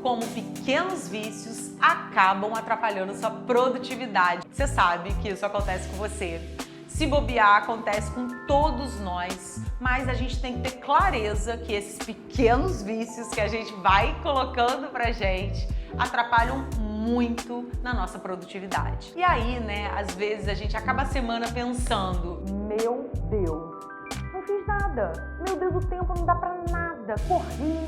como pequenos vícios acabam atrapalhando sua produtividade. Você sabe que isso acontece com você. Se bobear, acontece com todos nós, mas a gente tem que ter clareza que esses pequenos vícios que a gente vai colocando pra gente atrapalham muito na nossa produtividade. E aí, né, às vezes a gente acaba a semana pensando: meu Deus, não fiz nada, meu Deus, o tempo não dá pra nada, corri,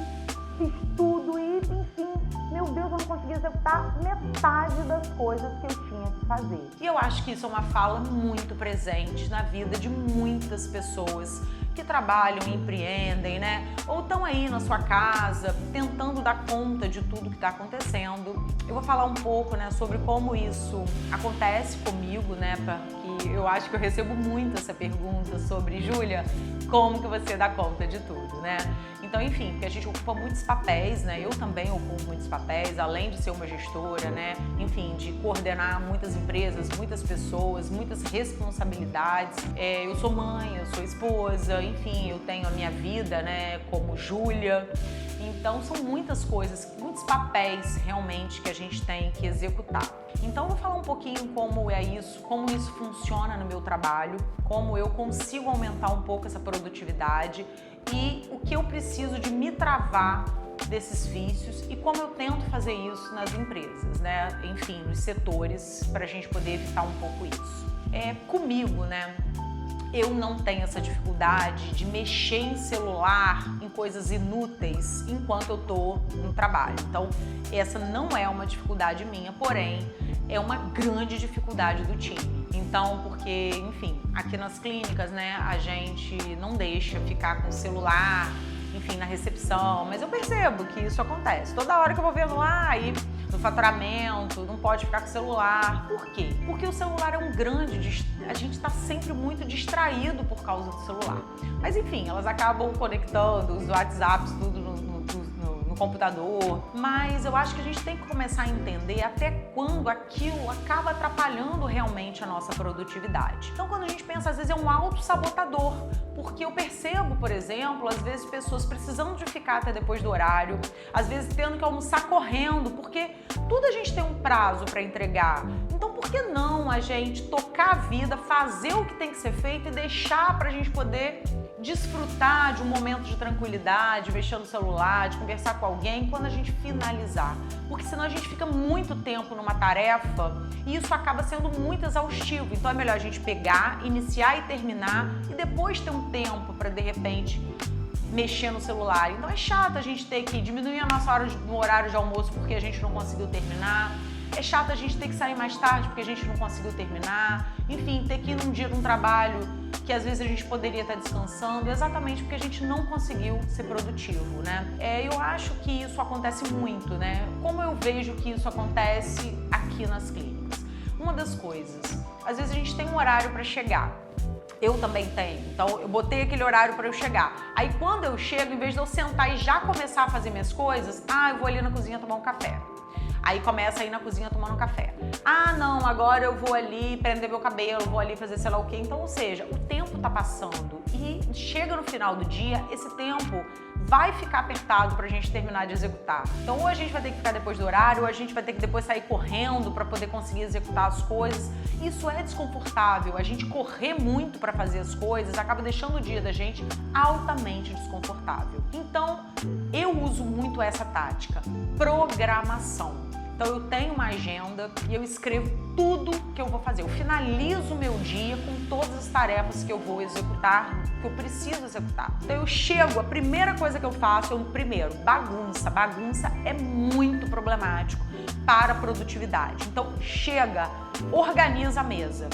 fiz tudo e, enfim, meu Deus, eu não consegui executar metade das coisas que eu tinha que fazer. E eu acho que isso é uma fala muito presente na vida de muitas pessoas que trabalham e empreendem, né? Ou estão aí na sua casa tentando dar conta de tudo que está acontecendo. Eu vou falar um pouco, né, sobre como isso acontece comigo, né? Porque eu acho que eu recebo muito essa pergunta sobre: Júlia, como que você dá conta de tudo, né? Então, enfim, porque a gente ocupa muitos papéis, né? Eu também ocupo muitos papéis, além de ser uma gestora, né? Enfim, de coordenar muitas empresas, muitas pessoas, muitas responsabilidades. Eu sou mãe, eu sou esposa, enfim, eu tenho a minha vida, né? Como Júlia. Então, são muitas coisas, muitos papéis realmente que a gente tem que executar. Então, eu vou falar um pouquinho como é isso, como isso funciona no meu trabalho, como eu consigo aumentar um pouco essa produtividade e o que eu preciso de me travar desses vícios e como eu tento fazer isso nas empresas, né? Enfim, nos setores, para a gente poder evitar um pouco isso. Comigo, né? Eu não tenho essa dificuldade de mexer em celular, em coisas inúteis, enquanto eu tô no trabalho. Então, essa não é uma dificuldade minha, porém, é uma grande dificuldade do time. Então, porque, enfim, aqui nas clínicas, né, a gente não deixa ficar com o celular, enfim, na recepção, mas eu percebo que isso acontece. Toda hora que eu vou vendo lá, aí no faturamento, não pode ficar com o celular. Por quê? Porque o celular é um grande... A gente está sempre muito distraído por causa do celular. Mas, enfim, elas acabam conectando os WhatsApps, tudo no computador. Mas eu acho que a gente tem que começar a entender até quando aquilo acaba atrapalhando realmente a nossa produtividade. Então, quando a gente pensa, às vezes é um autossabotador, porque eu percebo, por exemplo, às vezes pessoas precisando de ficar até depois do horário, às vezes tendo que almoçar correndo, porque tudo a gente tem um prazo para entregar. Então, por que não a gente tocar a vida, fazer o que tem que ser feito e deixar para a gente poder desfrutar de um momento de tranquilidade, mexendo no celular, de conversar com alguém quando a gente finalizar? Porque senão a gente fica muito tempo numa tarefa e isso acaba sendo muito exaustivo. Então é melhor a gente pegar, iniciar e terminar e depois ter um tempo para, de repente, mexer no celular. Então é chato a gente ter que diminuir a nossa hora no horário de almoço porque a gente não conseguiu terminar. É chato a gente ter que sair mais tarde porque a gente não conseguiu terminar. Enfim, ter que ir num dia de um trabalho que às vezes a gente poderia estar descansando, exatamente porque a gente não conseguiu ser produtivo, né? Eu acho que isso acontece muito, né? Como eu vejo que isso acontece aqui nas clínicas? Uma das coisas, às vezes a gente tem um horário para chegar. Eu também tenho, então eu botei aquele horário para eu chegar. Aí quando eu chego, em vez de eu sentar e já começar a fazer minhas coisas, eu vou ali na cozinha tomar um café. Aí começa a ir na cozinha tomando um café. Não, agora eu vou ali prender meu cabelo, vou ali fazer sei lá o quê. Então, ou seja, o tempo tá passando e chega no final do dia, esse tempo vai ficar apertado pra gente terminar de executar. Então, ou a gente vai ter que ficar depois do horário, ou a gente vai ter que depois sair correndo pra poder conseguir executar as coisas. Isso é desconfortável. A gente correr muito pra fazer as coisas acaba deixando o dia da gente altamente desconfortável. Então, eu uso muito essa tática, programação. Então eu tenho uma agenda e eu escrevo tudo que eu vou fazer. Eu finalizo o meu dia com todas as tarefas que eu vou executar, que eu preciso executar. Então eu chego, a primeira coisa que eu faço é bagunça. Bagunça é muito problemático para a produtividade. Então chega, organiza a mesa.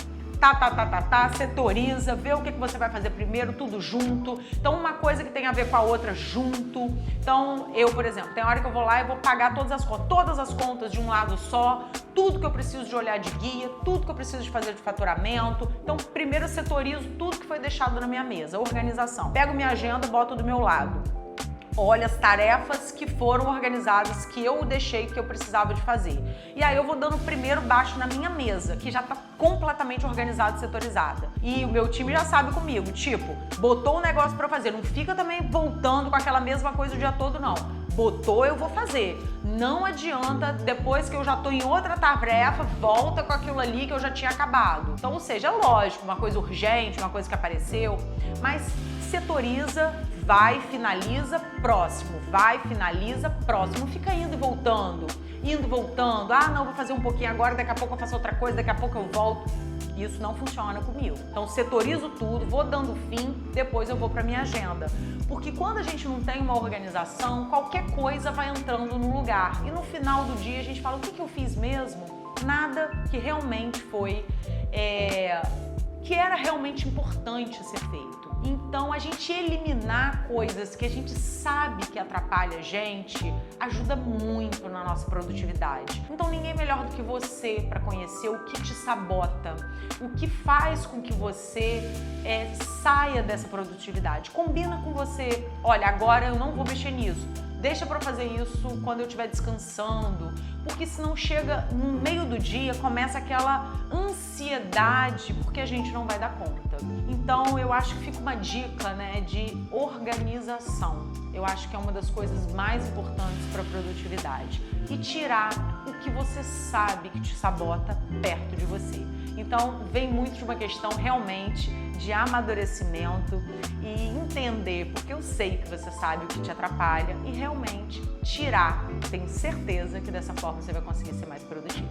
Setoriza, vê o que você vai fazer primeiro, tudo junto. Então, uma coisa que tem a ver com a outra junto. Então, eu, por exemplo, tem hora que eu vou lá e vou pagar todas as contas de um lado só, tudo que eu preciso de olhar de guia, tudo que eu preciso de fazer de faturamento. Então, primeiro eu setorizo tudo que foi deixado na minha mesa, organização. Pego minha agenda, boto do meu lado. Olha as tarefas que foram organizadas, que eu deixei, que eu precisava de fazer. E aí eu vou dando primeiro baixo na minha mesa, que já tá completamente organizada e setorizada. E o meu time já sabe comigo, tipo, botou um negócio pra fazer, não fica também voltando com aquela mesma coisa o dia todo, não. Botou, eu vou fazer. Não adianta, depois que eu já tô em outra tarefa, volta com aquilo ali que eu já tinha acabado. Então, ou seja, é lógico, uma coisa urgente, uma coisa que apareceu, mas setoriza, vai, finaliza, próximo, vai, finaliza, próximo. Fica indo e voltando, ah, não, vou fazer um pouquinho agora, daqui a pouco eu faço outra coisa, daqui a pouco eu volto. Isso não funciona comigo. Então, setorizo tudo, vou dando fim, depois eu vou para minha agenda. Porque quando a gente não tem uma organização, qualquer coisa vai entrando no lugar. E no final do dia a gente fala, o que eu fiz mesmo? Nada que realmente foi, que era realmente importante ser feito. Então, a gente eliminar coisas que a gente sabe que atrapalha a gente ajuda muito na nossa produtividade. Então, ninguém melhor do que você para conhecer o que te sabota, o que faz com que você saia dessa produtividade. Combina com você, olha, agora eu não vou mexer nisso. Deixa para fazer isso quando eu estiver descansando, porque senão chega no meio do dia, começa aquela ansiedade, porque a gente não vai dar conta. Então, eu acho que fica uma dica, né, de organização. Eu acho que é uma das coisas mais importantes para a produtividade. E tirar o que você sabe que te sabota perto de você. Então, vem muito de uma questão realmente de amadurecimento e entender, porque eu sei que você sabe o que te atrapalha, e realmente tirar. Tenho certeza que dessa forma você vai conseguir ser mais produtivo.